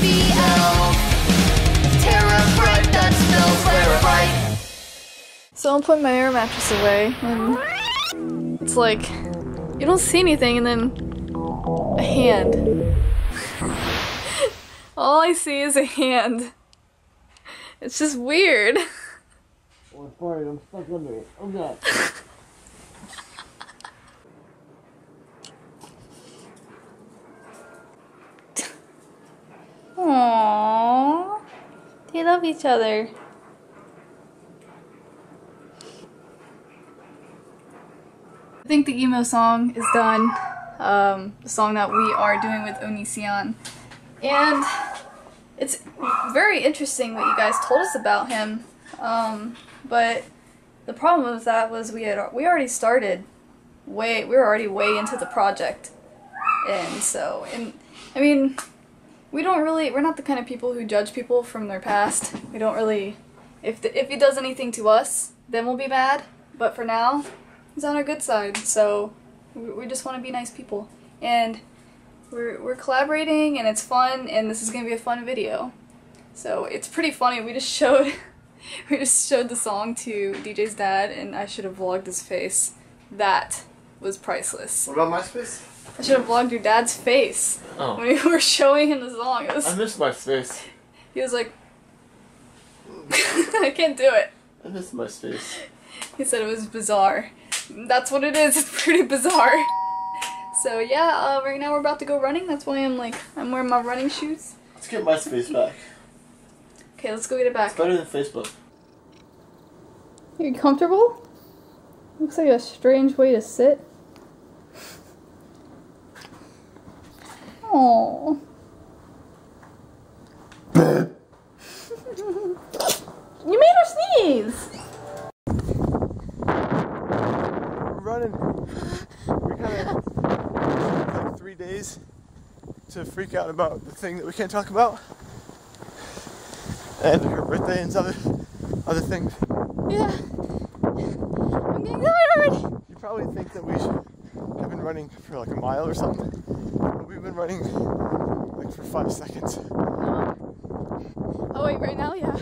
baby elf. Terror bright that smells rarefied. So I'm putting my air mattress away, and it's like, you don't see anything, and then a hand. All I see is a hand. It's just weird. Oh, sorry, I'm stuck under it. Oh god. Aww. They love each other. I think the emo song is done. The song that we are doing with Onision. And it's very interesting what you guys told us about him. But the problem with that was we already started we were already way into the project. And I mean, we're not the kind of people who judge people from their past. We don't really, if he does anything to us, then we'll be mad. But for now, he's on our good side, so we just want to be nice people. And we're collaborating, and it's fun, and this is gonna be a fun video. So it's pretty funny. We just showed the song to DJ's dad, and I should have vlogged his face. That was priceless. What about my face? I should have vlogged your dad's face when we were showing him the song. I missed my face. He was like, I can't do it. I missed my face. He said it was bizarre. That's what it is. It's pretty bizarre. So yeah, right now we're about to go running. That's why I'm wearing my running shoes. Let's get my space back. Okay, let's go get it back. It's better than Facebook. Are you comfortable? Looks like a strange way to sit. Aww. You made her sneeze! We're running. We kind of like 3 days to freak out about the thing that we can't talk about. And her birthday and other things. Yeah. I'm getting tired already. You probably think that we should have been running for like a mile or something. But we've been running like for 5 seconds. Oh wait, right now? Yeah.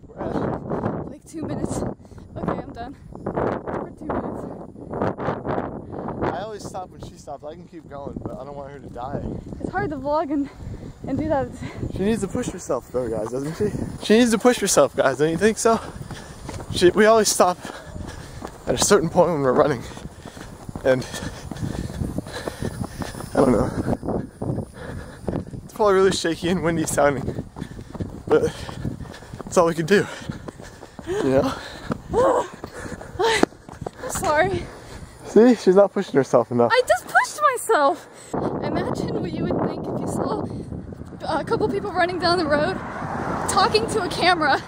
We're at Like 2 minutes. Okay, I'm done. For 2 minutes. I always stop when she stops. I can keep going, but I don't want her to die. It's hard to vlog and do that. She needs to push herself though, guys, doesn't she? She needs to push herself, guys, don't you think so? We always stop at a certain point when we're running. And I don't know. It's probably really shaky and windy sounding. But that's all we can do. You know? I'm sorry. See? She's not pushing herself enough. I just pushed myself. Imagine what you would think if you saw a couple people running down the road talking to a camera.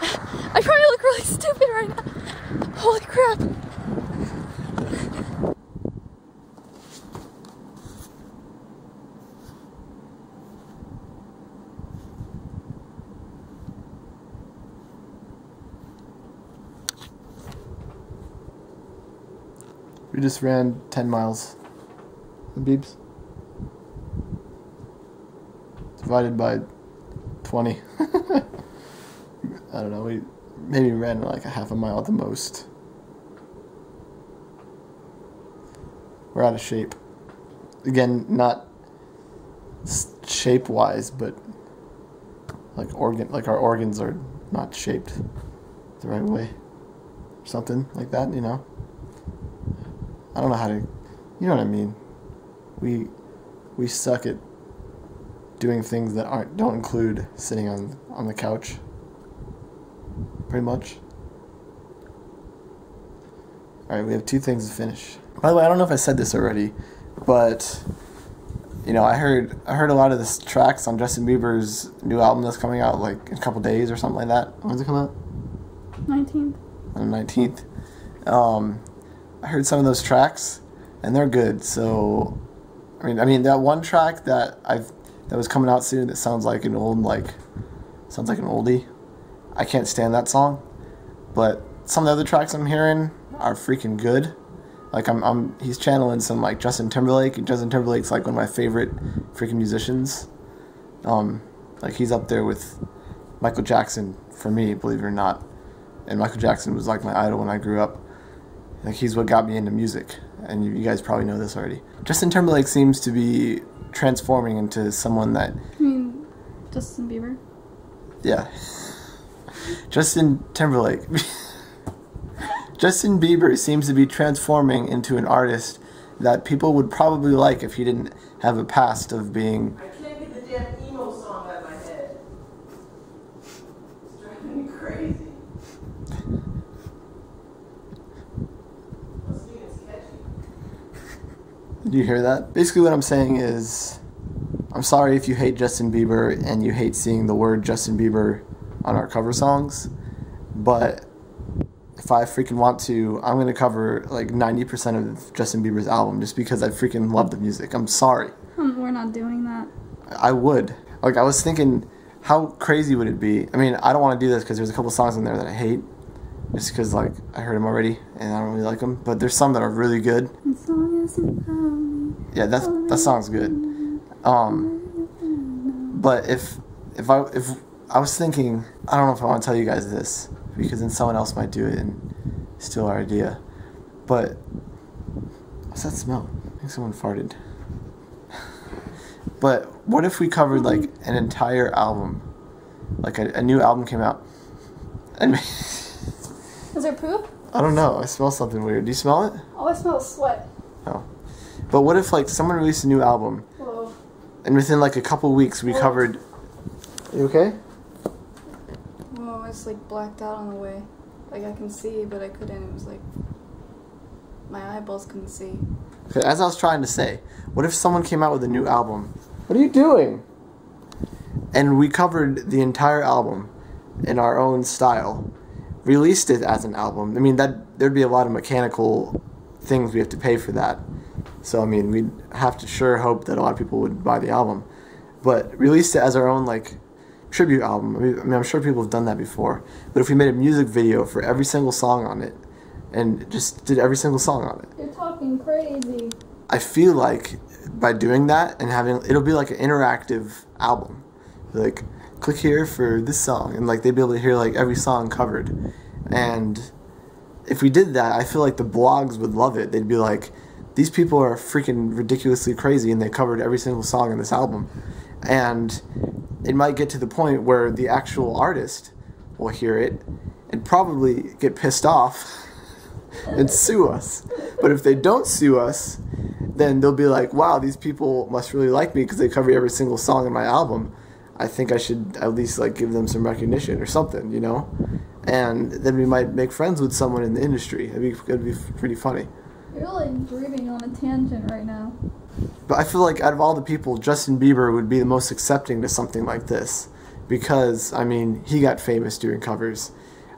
I probably look really stupid right now. Holy crap. We just ran 10 miles. Beeps. Divided by 20. I don't know, we maybe ran like a half a mile at the most. We're out of shape. Again, not shape-wise, but like our organs are not shaped the right way. Something like that, you know? I don't know how to, you know what I mean? We suck at doing things that don't include sitting on the couch. Pretty much. Alright, we have 2 things to finish. By the way, I don't know if I said this already, but you know, I heard a lot of the tracks on Justin Bieber's new album that's coming out like in a couple days or something like that. When does it come out? 19th. On the 19th. I heard some of those tracks and they're good. So I mean that one track that was coming out soon that sounds like an oldie. I can't stand that song, but some of the other tracks I'm hearing are freaking good. Like he's channeling some like Justin Timberlake, and Justin Timberlake's like one of my favorite freaking musicians. Like he's up there with Michael Jackson for me, believe it or not. And Michael Jackson was like my idol when I grew up. Like he's what got me into music, and you guys probably know this already. Justin Timberlake seems to be transforming into someone that... You mean Justin Bieber? Yeah. Justin Timberlake. Justin Bieber seems to be transforming into an artist that people would probably like if he didn't have a past of being... I can't get the damn emo song out of my head. It's driving me crazy. Let's see, it's catchy. Did you hear that? Basically what I'm saying is, I'm sorry if you hate Justin Bieber and you hate seeing the word Justin Bieber on our cover songs, but if I freaking want to, I'm going to cover like 90% of Justin Bieber's album just because I freaking love the music. I'm sorry. We're not doing that. I would. Like, I was thinking, how crazy would it be? I mean, I don't want to do this because there's a couple songs in there that I hate, just because, like, I heard them already and I don't really like them. But there's some that are really good. Yeah, that song's good. But if I was thinking, I don't know if I want to tell you guys this, because then someone else might do it and steal our idea. But what's that smell? I think someone farted. But what if we covered like an entire album, like a new album came out, and Is there poop? I don't know. I smell something weird. Do you smell it? Oh, I smell sweat. No. But what if like someone released a new album, Whoa. and within like a couple weeks we covered... You okay? Whoa, it's like blacked out on the way. Like I can see, but I couldn't. It was like my eyeballs couldn't see. Okay, as I was trying to say, what if someone came out with a new album? What are you doing? And we covered the entire album in our own style, released it as an album. I mean, there'd be a lot of mechanical things we have to pay for that. So I mean, we'd have to sure hope that a lot of people would buy the album, but released it as our own like tribute album. I mean, I'm sure people have done that before. But if we made a music video for every single song on it, and just did every single song on it, You're talking crazy. I feel like by doing that and having, it'll be like an interactive album. Like, click here for this song, and like they'd be able to hear like every song covered. And if we did that, I feel like the blogs would love it. They'd be like, these people are freaking ridiculously crazy, and they covered every single song in this album. And it might get to the point where the actual artist will hear it and probably get pissed off and sue us. But if they don't sue us, then they'll be like, wow, these people must really like me because they cover every single song in my album. I think I should at least like give them some recognition or something, you know? And then we might make friends with someone in the industry. It'd be pretty funny. You're like driving on a tangent right now. But I feel like out of all the people, Justin Bieber would be the most accepting to something like this. Because, I mean, he got famous doing covers.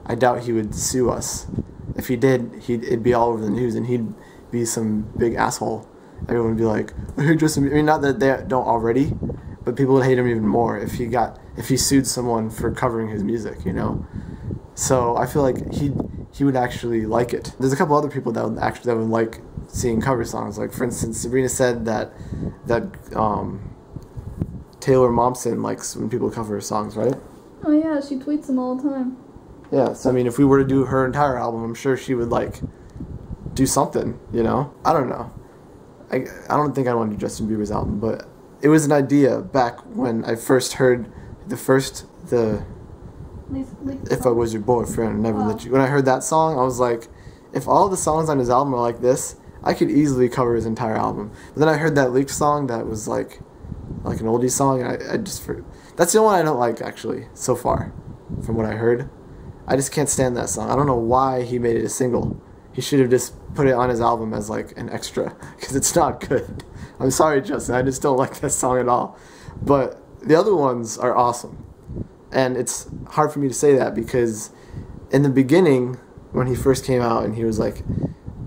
I doubt he would sue us. If he did, it'd be all over the news, and he'd be some big asshole. Everyone would be like, I hate Justin Bieber. I mean, not that they don't already, but people would hate him even more if he sued someone for covering his music, you know? So I feel like he would actually like it. There's a couple other people that would like seeing cover songs. Like, for instance, Sabrina said that Taylor Momsen likes when people cover her songs, right? Oh yeah, she tweets them all the time. Yeah, so I mean, if we were to do her entire album, I'm sure she would like do something, you know? I don't know. I don't think I want to do Justin Bieber's album, but it was an idea back when I first heard If I Was Your Boyfriend, I'd Never Let You. When I heard that song, I was like, if all the songs on his album are like this, I could easily cover his entire album. But then I heard that leaked song that was like an oldie song, and I just that's the only one I don't like, actually, so far, from what I heard. I just can't stand that song. I don't know why he made it a single. He should have just put it on his album as like an extra, because it's not good. I'm sorry, Justin, I just don't like that song at all. But the other ones are awesome. And it's hard for me to say that because in the beginning, when he first came out and he was like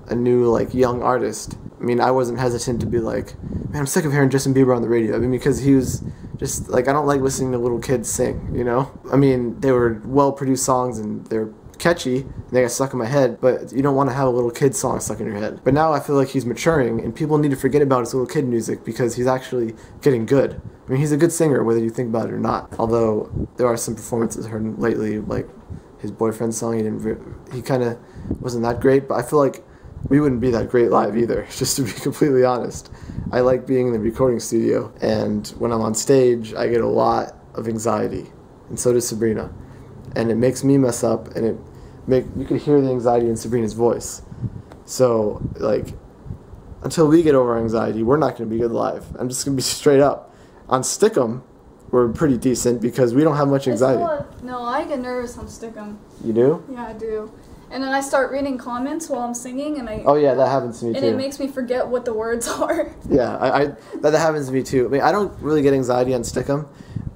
a new like young artist, I mean, I wasn't hesitant to be like, man, I'm sick of hearing Justin Bieber on the radio. I mean, because he was just like, I don't like listening to little kids sing, you know? I mean, they were well-produced songs and they're catchy and they got stuck in my head, but you don't want to have a little kid song stuck in your head. But now I feel like he's maturing and people need to forget about his little kid music because he's actually getting good. I mean, he's a good singer, whether you think about it or not. Although there are some performances heard lately, like his Boyfriend song. He kind of wasn't that great, but I feel like we wouldn't be that great live either. Just to be completely honest, I like being in the recording studio, and when I'm on stage, I get a lot of anxiety, and so does Sabrina, and it makes me mess up, and you can hear the anxiety in Sabrina's voice. So like, until we get over our anxiety, we're not going to be good live. I'm just going to be straight up. On Stickum, we're pretty decent because we don't have much anxiety. No, I get nervous on Stickum. You do? Yeah, I do. And then I start reading comments while I'm singing, and Oh yeah, that happens to me too. And it makes me forget what the words are. Yeah, that happens to me too. I mean, I don't really get anxiety on Stickum,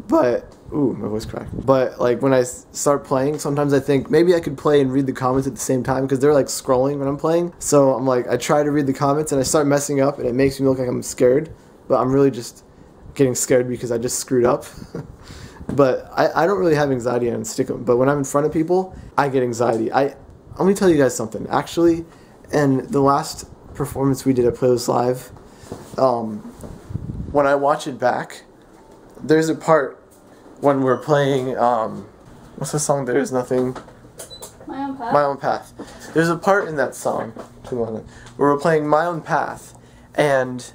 but ooh, my voice cracked. But like when I start playing, sometimes I think maybe I could play and read the comments at the same time because they're like scrolling when I'm playing. So I'm like, I try to read the comments and I start messing up, and it makes me look like I'm scared, but I'm really just getting scared because I just screwed up. But I don't really have anxiety on Stickum. But when I'm in front of people, I get anxiety. Let me tell you guys something. Actually, in the last performance we did at Playlist Live, when I watch it back, there's a part when we're playing, what's the song? There's Nothing. My Own Path? My Own Path. There's a part in that song where we're playing My Own Path, and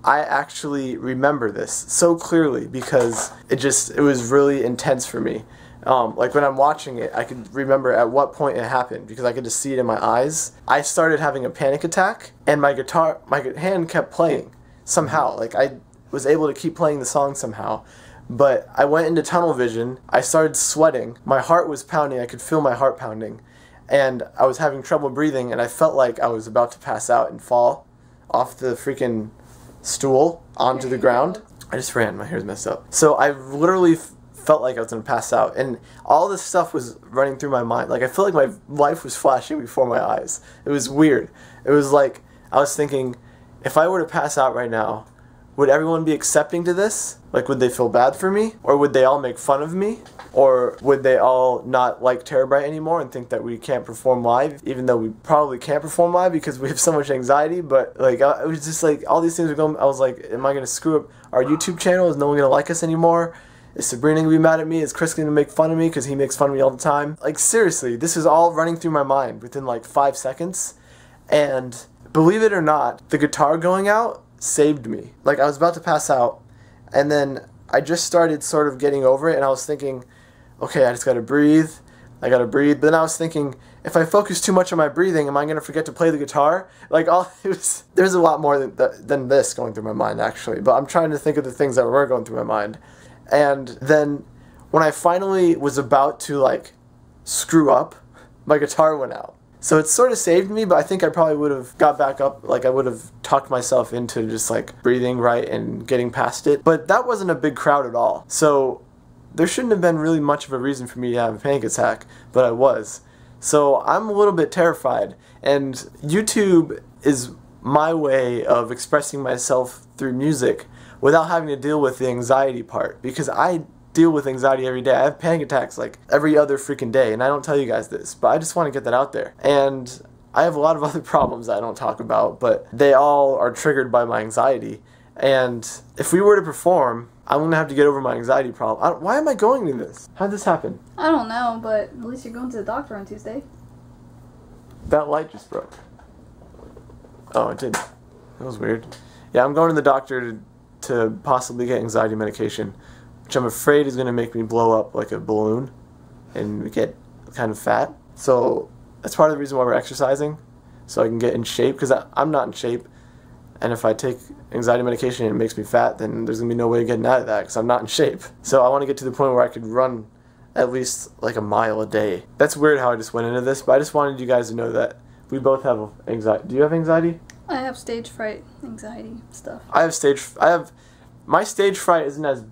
I actually remember this so clearly because it was really intense for me. Like when I'm watching it, I could remember at what point it happened because I could just see it in my eyes. I started having a panic attack, and my hand kept playing somehow. Like I was able to keep playing the song somehow, but I went into tunnel vision. I started sweating. My heart was pounding. I could feel my heart pounding, and I was having trouble breathing, and I felt like I was about to pass out and fall off the freaking stool onto the ground. I just ran. My hair's messed up. So I literally felt like I was going to pass out, and all this stuff was running through my mind. Like I felt like my life was flashing before my eyes. It was weird. It was like I was thinking, if I were to pass out right now, would everyone be accepting to this? Like, would they feel bad for me? Or would they all make fun of me? Or would they all not like Terabyte anymore and think that we can't perform live, even though we probably can't perform live because we have so much anxiety? But like, it was just like all these things were going. I was like, am I going to screw up our YouTube channel? Is no one going to like us anymore? Is Sabrina going to be mad at me? Is Chris going to make fun of me because he makes fun of me all the time? Like, seriously, this is all running through my mind within like 5 seconds. And believe it or not, the guitar going out saved me. Like, I was about to pass out, and then I just started sort of getting over it, and I was thinking, okay, I just gotta breathe. I gotta breathe. But then I was thinking, if I focus too much on my breathing, am I gonna forget to play the guitar? Like, there's a lot more than this going through my mind, actually. But I'm trying to think of the things that were going through my mind. And then when I finally was about to like screw up, my guitar went out. So it sort of saved me, but I think I probably would have got back up, like I would have talked myself into just like breathing right and getting past it. But that wasn't a big crowd at all. So there shouldn't have been really much of a reason for me to have a panic attack, but I was. So I'm a little bit terrified, and YouTube is my way of expressing myself through music without having to deal with the anxiety part, because I deal with anxiety every day. I have panic attacks like every other freaking day, and I don't tell you guys this, but I just want to get that out there. And I have a lot of other problems that I don't talk about, but they all are triggered by my anxiety. And if we were to perform, I'm going to have to get over my anxiety problem. Why am I going to this? How'd this happen? I don't know, but at least you're going to the doctor on Tuesday. That light just broke. Oh, it did. That was weird. Yeah, I'm going to the doctor to possibly get anxiety medication, which I'm afraid is going to make me blow up like a balloon and get kind of fat. So that's part of the reason why we're exercising, so I can get in shape, because I'm not in shape. And if I take anxiety medication and it makes me fat, then there's going to be no way of getting out of that because I'm not in shape. So I want to get to the point where I could run at least like a mile a day. That's weird how I just went into this, but I just wanted you guys to know that we both have anxiety. Do you have anxiety? I have stage fright, anxiety stuff. My stage fright isn't as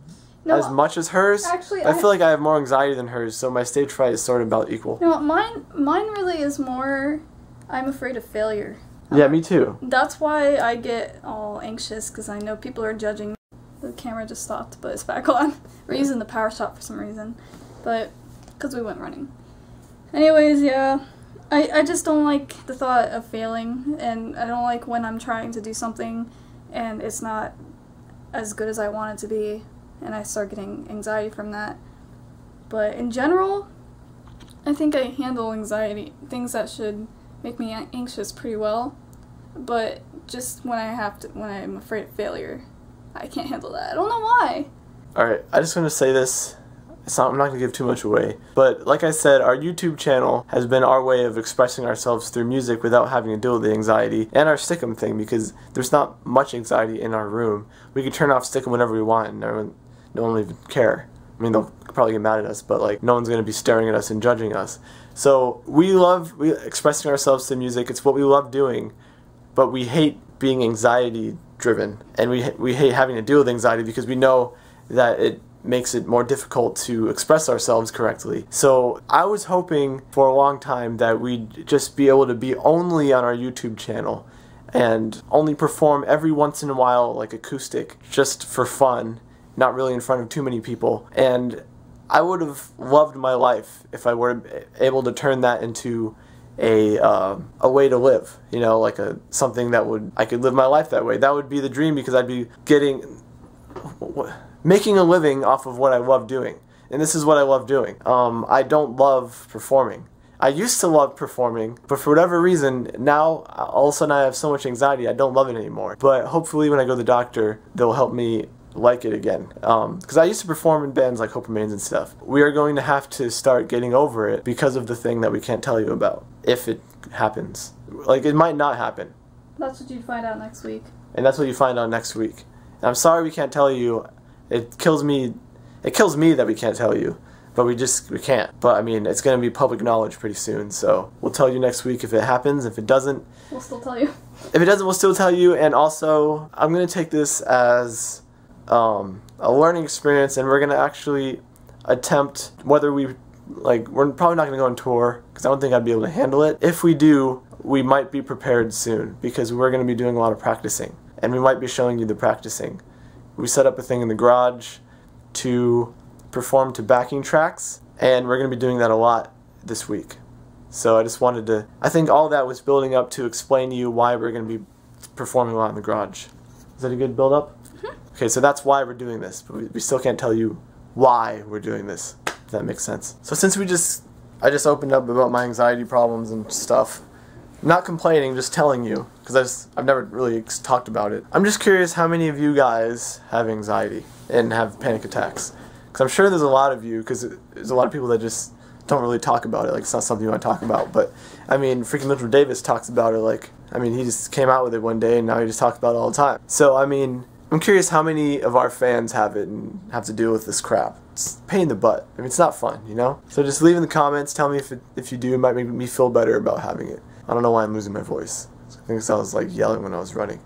much as hers. Actually, I feel like I have more anxiety than hers, so my stage fright is sort of about equal. No, mine really is more, I'm afraid of failure. Yeah, me too. That's why I get all anxious, because I know people are judging. The camera just stopped, but it's back on. We're using the power shot for some reason, but because we went running. Anyways, yeah, I just don't like the thought of failing, and I don't like when I'm trying to do something and it's not as good as I want it to be, and I start getting anxiety from that. But in general, I think I handle anxiety, things that should make me anxious, pretty well. But just when I'm afraid of failure, I can't handle that. I don't know why. Alright, I just want to say this. I'm not going to give too much away. But like I said, our YouTube channel has been our way of expressing ourselves through music without having to deal with the anxiety. And our Stickum thing, because there's not much anxiety in our room. We can turn off Stickum whenever we want and no one will even care. I mean, they'll probably get mad at us, but like no one's going to be staring at us and judging us. So we love expressing ourselves through music. It's what we love doing. But we hate being anxiety driven. And we hate having to deal with anxiety because we know that it makes it more difficult to express ourselves correctly. So I was hoping for a long time that we'd just be able to be only on our YouTube channel and only perform every once in a while like acoustic just for fun, not really in front of too many people. And I would have loved my life if I were able to turn that into a way to live, you know, like something that I could live my life that way. That would be the dream, because I'd be making a living off of what I love doing. And this is what I love doing. I don't love performing. I used to love performing, but for whatever reason, now all of a sudden I have so much anxiety, I don't love it anymore. But hopefully when I go to the doctor, they'll help me like it again. Because I used to perform in bands like Hope Remains and stuff. We are going to have to start getting over it because of the thing that we can't tell you about, if it happens. Like, it might not happen. That's what you'd find out next week. And that's what you find out next week. And I'm sorry we can't tell you. It kills me that we can't tell you, but we can't. But I mean, it's going to be public knowledge pretty soon, so we'll tell you next week if it happens. If it doesn't, we'll still tell you. If it doesn't, we'll still tell you. And also, I'm going to take this as a learning experience, and we're going to actually attempt, whether we're probably not going to go on tour, because I don't think I'd be able to handle it. If we do, we might be prepared soon, because we're going to be doing a lot of practicing, and we might be showing you the practicing. We set up a thing in the garage to perform to backing tracks, and we're going to be doing that a lot this week. So I just wanted to, I think all that was building up to explain to you why we're going to be performing a lot in the garage. Is that a good build up? Mm-hmm. Okay, so that's why we're doing this, but we still can't tell you why we're doing this, if that makes sense. So since I just opened up about my anxiety problems and stuff, I'm not complaining, just telling you, because I've never really talked about it. I'm just curious how many of you guys have anxiety and have panic attacks. Because I'm sure there's a lot of you, because there's a lot of people that just don't really talk about it, like it's not something you want to talk about. But, I mean, freaking Mitchell Davis talks about it, like, I mean, he just came out with it one day and now he just talks about it all the time. So, I mean, I'm curious how many of our fans have it and have to deal with this crap. It's a pain in the butt. I mean, it's not fun, you know? So just leave in the comments, tell me if you do, it might make me feel better about having it. I don't know why I'm losing my voice. I think I was like yelling when I was running.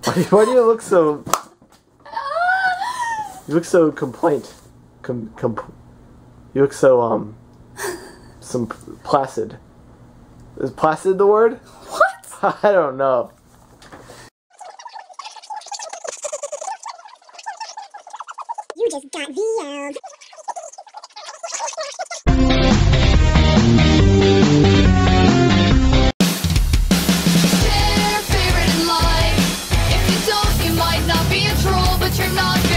Why do you look so... You look so complaint. You look so, some placid. Is placid the word? What? I don't know. You just got VO'd. Share your favorite in life. If you don't, you might not be a troll, but you're not